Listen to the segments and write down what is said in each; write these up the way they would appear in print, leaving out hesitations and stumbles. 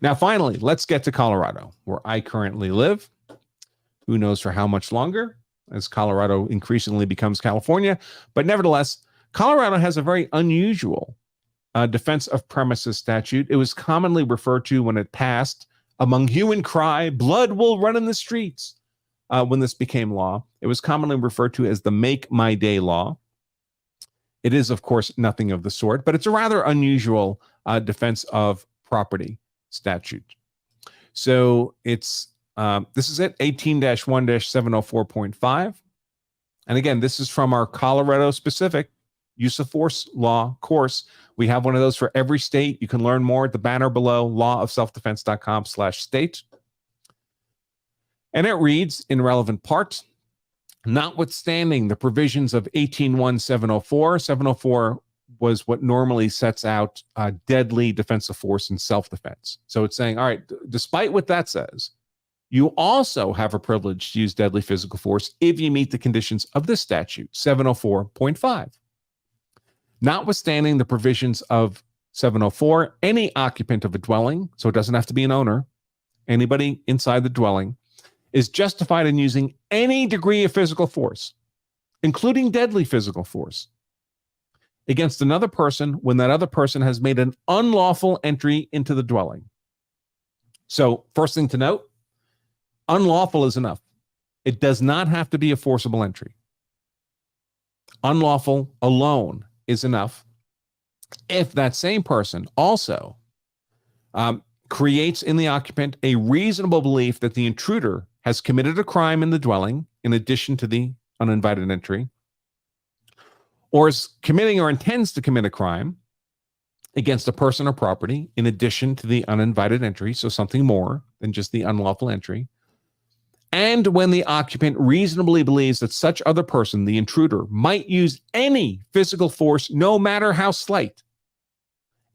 Now, finally, let's get to Colorado, where I currently live. Who knows for how much longer, as Colorado increasingly becomes California. But nevertheless, Colorado has a very unusual defense of premises statute. It was commonly referred to when it passed among hue and cry, blood will run in the streets. When this became law, it was commonly referred to as the Make My Day law. It is, of course, nothing of the sort, but it's a rather unusual defense of property statute. So it's this is it, 18-1-704.5. And again, this is from our Colorado-specific use of force law course. We have one of those for every state. You can learn more at the banner below, lawofselfdefense.com/state. And it reads, in relevant part, notwithstanding the provisions of 18-1-704, 704 was what normally sets out deadly defensive force and self-defense. So it's saying, all right, despite what that says, you also have a privilege to use deadly physical force if you meet the conditions of this statute, 704.5. Notwithstanding the provisions of 704, any occupant of a dwelling, so it doesn't have to be an owner, anybody inside the dwelling, is justified in using any degree of physical force, including deadly physical force, against another person when that other person has made an unlawful entry into the dwelling. So, first thing to note, unlawful is enough. It does not have to be a forcible entry. Unlawful alone is enough if that same person also creates in the occupant a reasonable belief that the intruder has committed a crime in the dwelling in addition to the uninvited entry, or is committing or intends to commit a crime against a person or property in addition to the uninvited entry, so something more than just the unlawful entry, and when the occupant reasonably believes that such other person, the intruder, might use any physical force, no matter how slight,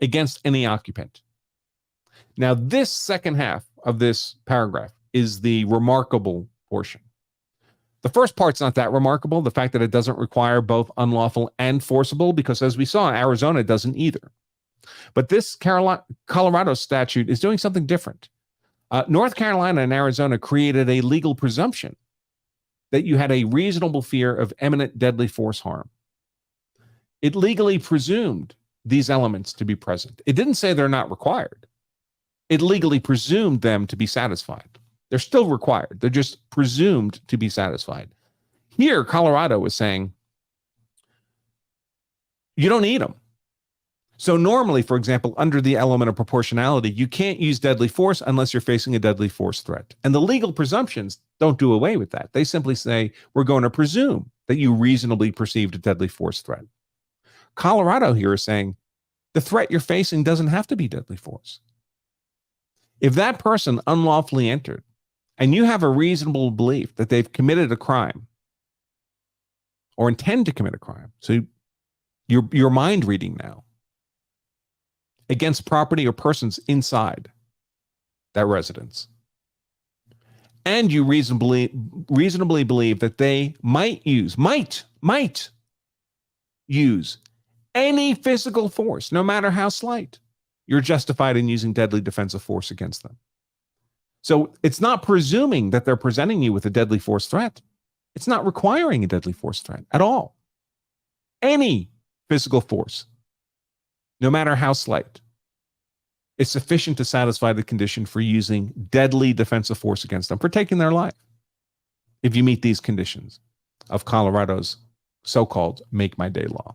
against any occupant. Now, this second half of this paragraph is the remarkable portion. The first part's not that remarkable, the fact that it doesn't require both unlawful and forcible, because as we saw, Arizona doesn't either. But this Colorado statute is doing something different. North Carolina and Arizona created a legal presumption that you had a reasonable fear of imminent deadly force harm. It legally presumed these elements to be present. It didn't say they're not required. It legally presumed them to be satisfied. They're still required. They're just presumed to be satisfied. Here, Colorado is saying, you don't need them. So normally, for example, under the element of proportionality, you can't use deadly force unless you're facing a deadly force threat. And the legal presumptions don't do away with that. They simply say, we're going to presume that you reasonably perceived a deadly force threat. Colorado here is saying, the threat you're facing doesn't have to be deadly force. If that person unlawfully entered, and you have a reasonable belief that they've committed a crime or intend to commit a crime, so you're mind reading now, against property or persons inside that residence, and you reasonably believe that they might use any physical force, no matter how slight, you're justified in using deadly defensive force against them. So it's not presuming that they're presenting you with a deadly force threat. It's not requiring a deadly force threat at all. Any physical force, no matter how slight, is sufficient to satisfy the condition for using deadly defensive force against them, for taking their life, if you meet these conditions of Colorado's so-called Make My Day law.